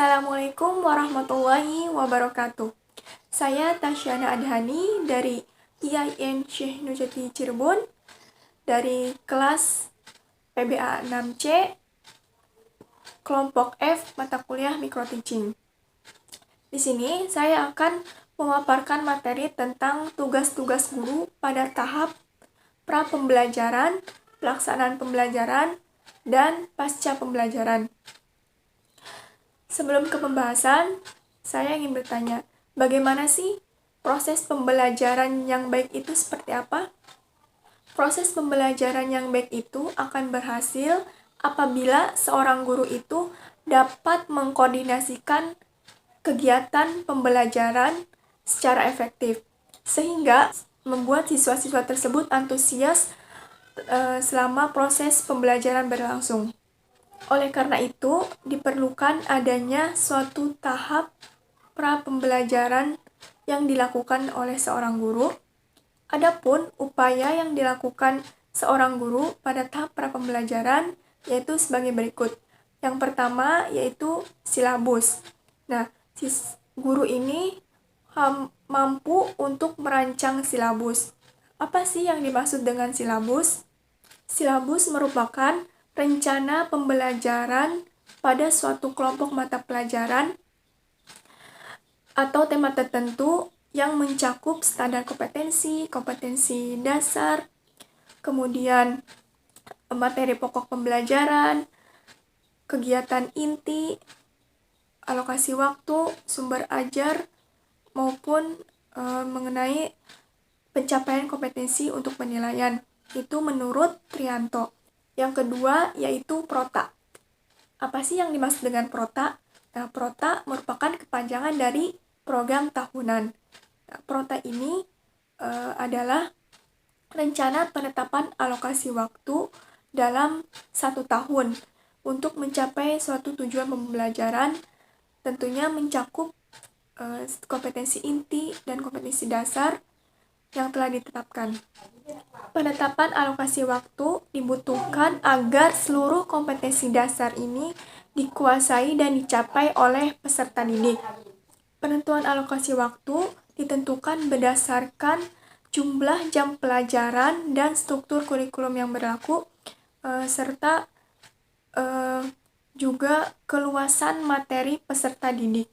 Assalamualaikum warahmatullahi wabarakatuh. Saya Tasyana Adhani dari IAIN Syekh Nurjati Cirebon dari kelas PBA 6C kelompok F mata kuliah Micro Teaching. Di sini saya akan memaparkan materi tentang tugas-tugas guru pada tahap pra pembelajaran, pelaksanaan pembelajaran, dan pasca pembelajaran. Sebelum ke pembahasan, saya ingin bertanya, bagaimana sih proses pembelajaran yang baik itu seperti apa? Proses pembelajaran yang baik itu akan berhasil apabila seorang guru itu dapat mengkoordinasikan kegiatan pembelajaran secara efektif, sehingga membuat siswa-siswa tersebut antusias selama proses pembelajaran berlangsung. Oleh karena itu, diperlukan adanya suatu tahap pra pembelajaran yang dilakukan oleh seorang guru. Adapun upaya yang dilakukan seorang guru pada tahap pra pembelajaran yaitu sebagai berikut. Yang pertama yaitu silabus. Nah, guru ini mampu untuk merancang silabus. Apa sih yang dimaksud dengan silabus? Silabus merupakan rencana pembelajaran pada suatu kelompok mata pelajaran atau tema tertentu yang mencakup standar kompetensi, kompetensi dasar, kemudian materi pokok pembelajaran, kegiatan inti, alokasi waktu, sumber ajar, maupun mengenai pencapaian kompetensi untuk penilaian. Itu menurut Trianto. Yang kedua yaitu prota. Apa sih yang dimaksud dengan prota? Nah, prota merupakan kepanjangan dari program tahunan. Nah, prota ini adalah rencana penetapan alokasi waktu dalam 1 tahun untuk mencapai suatu tujuan pembelajaran, tentunya mencakup kompetensi inti dan kompetensi dasar yang telah ditetapkan. Penetapan alokasi waktu dibutuhkan agar seluruh kompetensi dasar ini dikuasai dan dicapai oleh peserta didik. Penentuan alokasi waktu ditentukan berdasarkan jumlah jam pelajaran dan struktur kurikulum yang berlaku, serta juga keluasan materi peserta didik.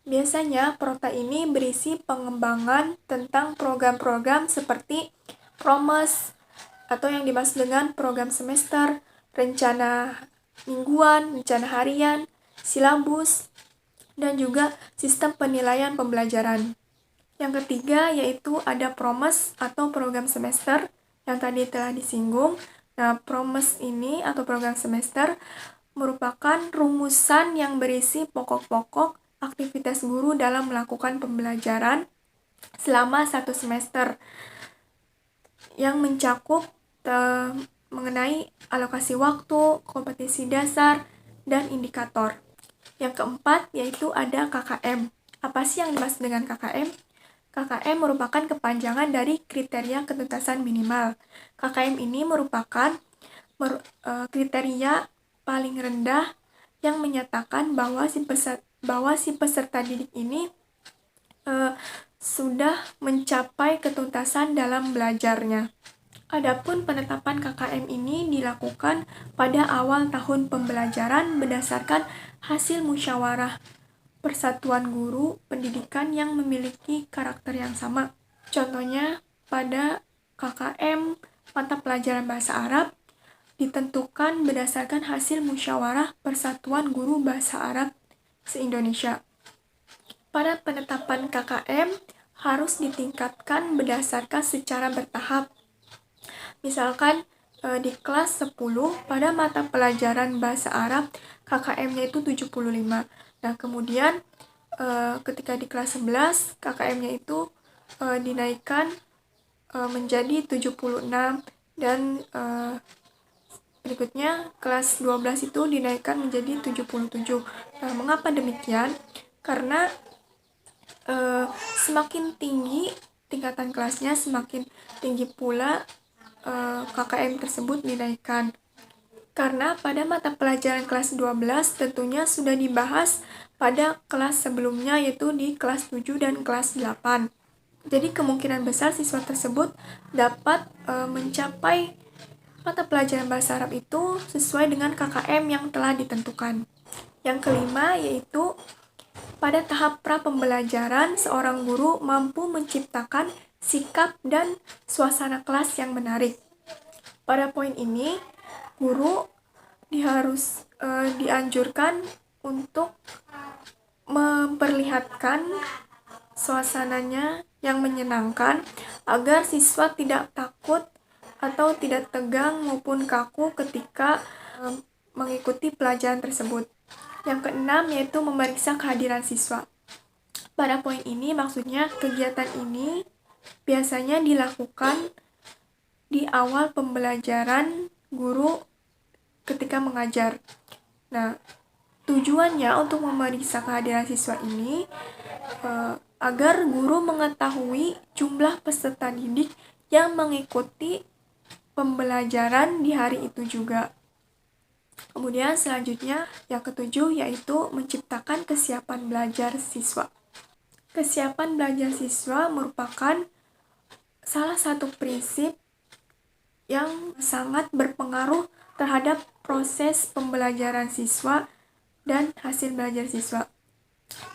Biasanya, prota ini berisi pengembangan tentang program-program seperti promes, atau yang dimaksud dengan program semester, rencana mingguan, rencana harian, silabus, dan juga sistem penilaian pembelajaran. Yang ketiga yaitu ada promes atau program semester yang tadi telah disinggung. Nah, promes ini atau program semester merupakan rumusan yang berisi pokok-pokok aktivitas guru dalam melakukan pembelajaran selama 1 semester yang mencakup mengenai alokasi waktu, kompetensi dasar, dan indikator. Yang keempat yaitu ada KKM. Apa sih yang dimaksud dengan KKM? KKM merupakan kepanjangan dari kriteria ketuntasan minimal. KKM ini merupakan kriteria paling rendah yang menyatakan bahwa si peserta didik ini sudah mencapai ketuntasan dalam belajarnya. Adapun penetapan KKM ini dilakukan pada awal tahun pembelajaran berdasarkan hasil musyawarah persatuan guru pendidikan yang memiliki karakter yang sama. Contohnya pada KKM mata pelajaran bahasa Arab ditentukan berdasarkan hasil musyawarah persatuan guru bahasa Arab se-Indonesia. Pada penetapan KKM harus ditingkatkan berdasarkan secara bertahap. Misalkan di kelas 10 pada mata pelajaran bahasa Arab KKM-nya itu 75. Nah, kemudian ketika di kelas 11 KKM-nya itu dinaikkan menjadi 76 dan berikutnya kelas 12 itu dinaikkan menjadi 77. Nah, mengapa demikian? Karena semakin tinggi tingkatan kelasnya, semakin tinggi pula KKM tersebut dinaikkan. Karena pada mata pelajaran kelas 12 tentunya sudah dibahas pada kelas sebelumnya, yaitu di kelas 7 dan kelas 8. Jadi kemungkinan besar siswa tersebut dapat mencapai mata pelajaran bahasa Arab itu sesuai dengan KKM yang telah ditentukan. Yang kelima yaitu pada tahap pra pembelajaran, seorang guru mampu menciptakan sikap dan suasana kelas yang menarik. Pada poin ini, guru dianjurkan untuk memperlihatkan suasananya yang menyenangkan agar siswa tidak takut atau tidak tegang maupun kaku ketika mengikuti pelajaran tersebut. Yang keenam yaitu memeriksa kehadiran siswa. Pada poin ini maksudnya kegiatan ini biasanya dilakukan di awal pembelajaran guru ketika mengajar. Nah, tujuannya untuk memeriksa kehadiran siswa ini agar guru mengetahui jumlah peserta didik yang mengikuti pembelajaran di hari itu juga. Kemudian selanjutnya yang ketujuh yaitu menciptakan kesiapan belajar siswa. Kesiapan belajar siswa merupakan salah satu prinsip yang sangat berpengaruh terhadap proses pembelajaran siswa dan hasil belajar siswa.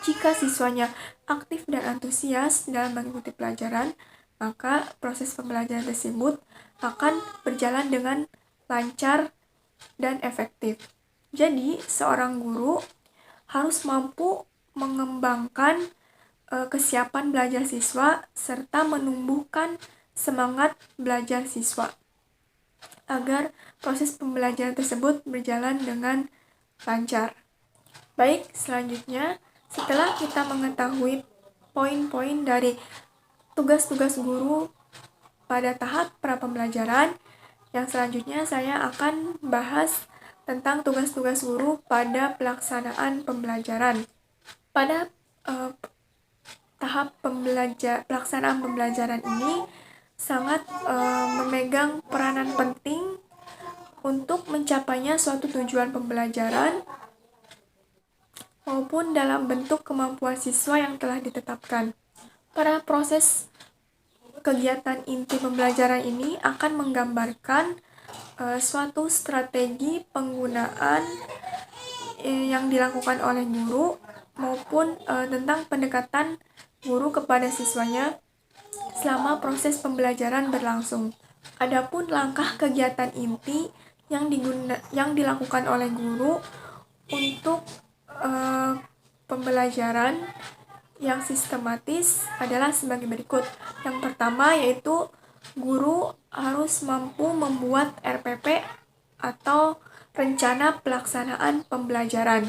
Jika siswanya aktif dan antusias dalam mengikuti pelajaran, maka proses pembelajaran tersebut akan berjalan dengan lancar dan efektif. Jadi, seorang guru harus mampu mengembangkan kesiapan belajar siswa serta menumbuhkan semangat belajar siswa agar proses pembelajaran tersebut berjalan dengan lancar. Baik, selanjutnya setelah kita mengetahui poin-poin dari tugas-tugas guru pada tahap pra pembelajaran, yang selanjutnya saya akan bahas tentang tugas-tugas guru pada pelaksanaan pembelajaran. Pada tahap pelaksanaan pembelajaran ini sangat memegang peranan penting untuk mencapainya suatu tujuan pembelajaran maupun dalam bentuk kemampuan siswa yang telah ditetapkan. Pada proses kegiatan inti pembelajaran ini akan menggambarkan suatu strategi penggunaan yang dilakukan oleh guru maupun tentang pendekatan guru kepada siswanya selama proses pembelajaran berlangsung. Adapun langkah kegiatan inti yang dilakukan oleh guru untuk pembelajaran yang sistematis adalah sebagai berikut. Yang pertama yaitu guru harus mampu membuat RPP atau rencana pelaksanaan pembelajaran.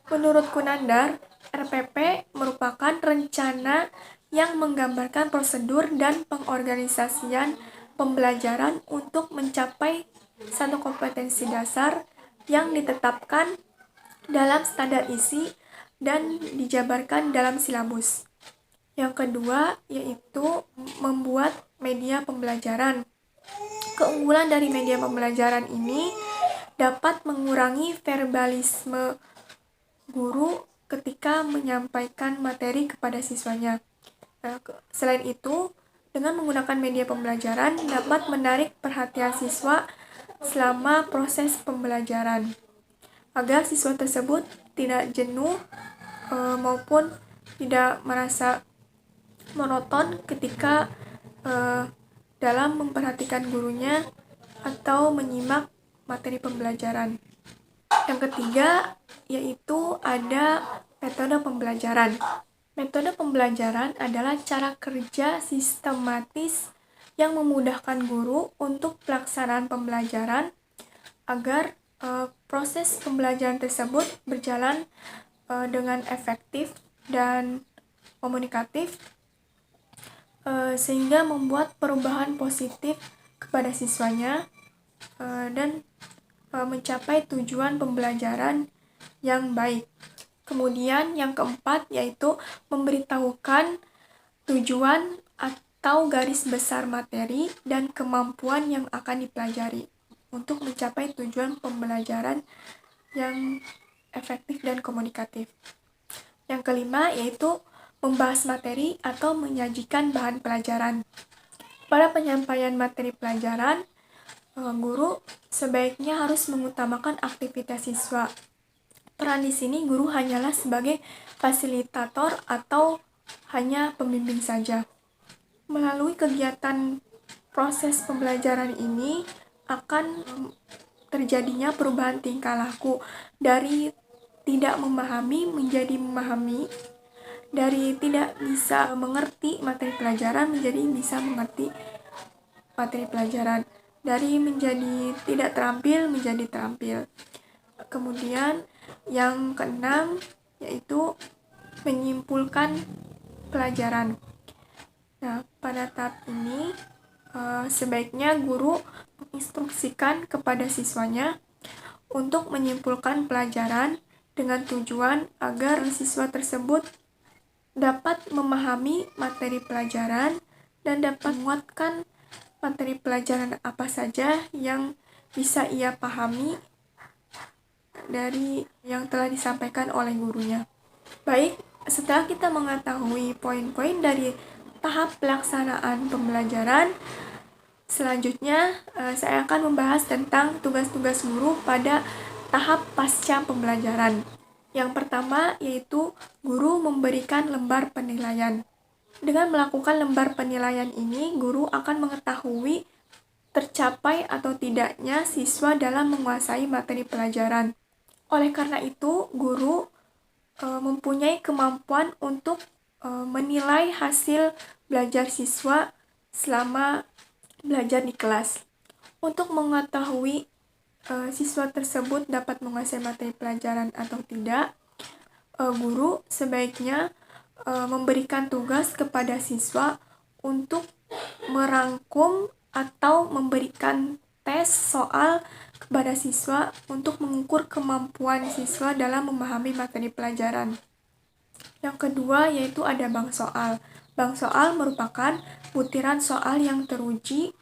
Menurut Kunandar, RPP merupakan rencana yang menggambarkan prosedur dan pengorganisasian pembelajaran untuk mencapai satu kompetensi dasar yang ditetapkan dalam standar isi dan dijabarkan dalam silabus. Yang kedua yaitu membuat media pembelajaran. Keunggulan dari media pembelajaran ini dapat mengurangi verbalisme guru ketika menyampaikan materi kepada siswanya. Nah, selain itu, dengan menggunakan media pembelajaran dapat menarik perhatian siswa selama proses pembelajaran, agar siswa tersebut tidak jenuh maupun tidak merasa monoton ketika dalam memperhatikan gurunya atau menyimak materi pembelajaran. Yang ketiga yaitu ada metode pembelajaran. Metode pembelajaran adalah cara kerja sistematis yang memudahkan guru untuk pelaksanaan pembelajaran agar proses pembelajaran tersebut berjalan dengan efektif dan komunikatif sehingga membuat perubahan positif kepada siswanya dan mencapai tujuan pembelajaran yang baik. Kemudian yang keempat yaitu memberitahukan tujuan atau garis besar materi dan kemampuan yang akan dipelajari. untuk mencapai tujuan pembelajaran yang efektif dan komunikatif. Yang kelima yaitu membahas materi atau menyajikan bahan pelajaran. Pada penyampaian materi pelajaran, guru sebaiknya harus mengutamakan aktivitas siswa. Peran di sini guru hanyalah sebagai fasilitator atau hanya pembimbing saja. Melalui kegiatan proses pembelajaran ini akan terjadinya perubahan tingkah laku dari tidak memahami menjadi memahami, dari tidak bisa mengerti materi pelajaran menjadi bisa mengerti materi pelajaran, dari menjadi tidak terampil menjadi terampil. Kemudian yang keenam yaitu menyimpulkan pelajaran. Nah, pada tahap ini sebaiknya guru menginstruksikan kepada siswanya untuk menyimpulkan pelajaran dengan tujuan agar siswa tersebut dapat memahami materi pelajaran dan dapat menguatkan materi pelajaran apa saja yang bisa ia pahami dari yang telah disampaikan oleh gurunya. Baik, setelah kita mengetahui poin-poin dari tahap pelaksanaan pembelajaran, selanjutnya saya akan membahas tentang tugas-tugas guru pada tahap pasca pembelajaran. Yang pertama yaitu guru memberikan lembar penilaian. Dengan melakukan lembar penilaian ini, guru akan mengetahui tercapai atau tidaknya siswa dalam menguasai materi pelajaran. Oleh karena itu, guru mempunyai kemampuan untuk menilai hasil belajar siswa selama belajar di kelas. Untuk mengetahui siswa tersebut dapat menguasai materi pelajaran atau tidak, guru sebaiknya memberikan tugas kepada siswa untuk merangkum atau memberikan tes soal kepada siswa untuk mengukur kemampuan siswa dalam memahami materi pelajaran. Yang kedua yaitu ada bank soal. Bank soal merupakan butiran soal yang teruji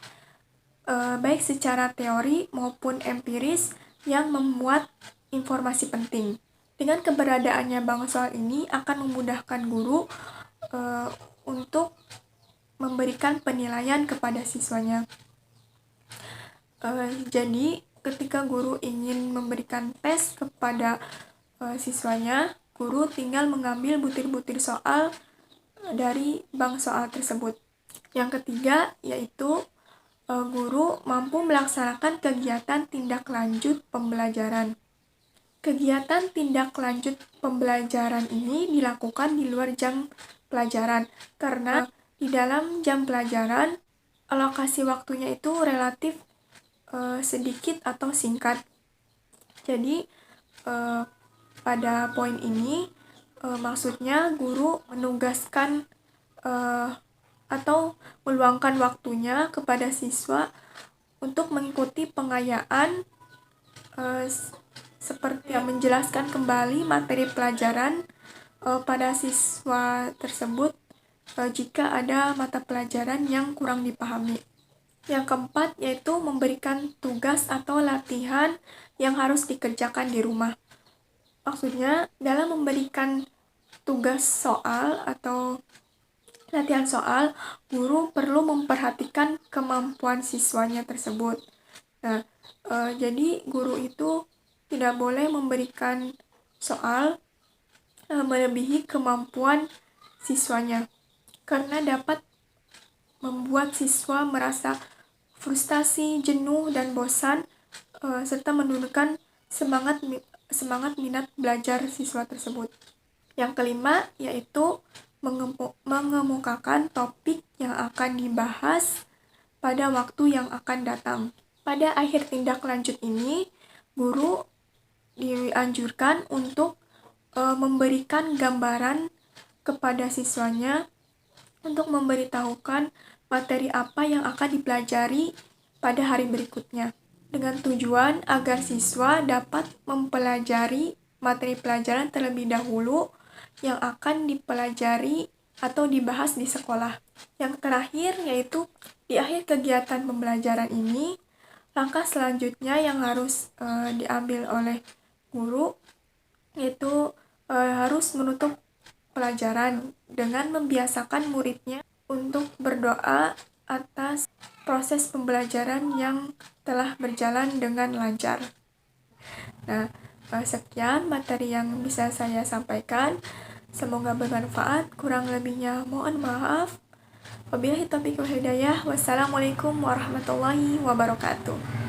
baik secara teori maupun empiris yang memuat informasi penting. Dengan keberadaannya bank soal ini akan memudahkan guru untuk memberikan penilaian kepada siswanya. Jadi ketika guru ingin memberikan tes kepada siswanya, guru tinggal mengambil butir-butir soal dari bank soal tersebut. Yang ketiga yaitu guru mampu melaksanakan kegiatan tindak lanjut pembelajaran. Kegiatan tindak lanjut pembelajaran ini dilakukan di luar jam pelajaran karena di dalam jam pelajaran alokasi waktunya itu relatif sedikit atau singkat. Jadi pada poin ini maksudnya guru menugaskan atau meluangkan waktunya kepada siswa untuk mengikuti pengayaan seperti menjelaskan kembali materi pelajaran pada siswa tersebut jika ada mata pelajaran yang kurang dipahami. Yang keempat yaitu memberikan tugas atau latihan yang harus dikerjakan di rumah. Maksudnya dalam memberikan tugas soal atau latihan soal, guru perlu memperhatikan kemampuan siswanya tersebut. Nah, jadi guru itu tidak boleh memberikan soal melebihi kemampuan siswanya, karena dapat membuat siswa merasa frustasi, jenuh, dan bosan, serta menurunkan semangat minat belajar siswa tersebut. Yang kelima yaitu mengemukakan topik yang akan dibahas pada waktu yang akan datang. Pada akhir tindak lanjut ini, guru dianjurkan untuk memberikan gambaran kepada siswanya untuk memberitahukan materi apa yang akan dipelajari pada hari berikutnya, dengan tujuan agar siswa dapat mempelajari materi pelajaran terlebih dahulu yang akan dipelajari atau dibahas di sekolah. Yang terakhir yaitu di akhir kegiatan pembelajaran ini, Langkah selanjutnya yang harus diambil oleh guru yaitu harus menutup pelajaran dengan membiasakan muridnya untuk berdoa atas proses pembelajaran yang telah berjalan dengan lancar. Nah, sekian materi yang bisa saya sampaikan. Semoga bermanfaat. Kurang lebihnya mohon maaf. Wabillahi taufiq wal hidayah. Wassalamualaikum warahmatullahi wabarakatuh.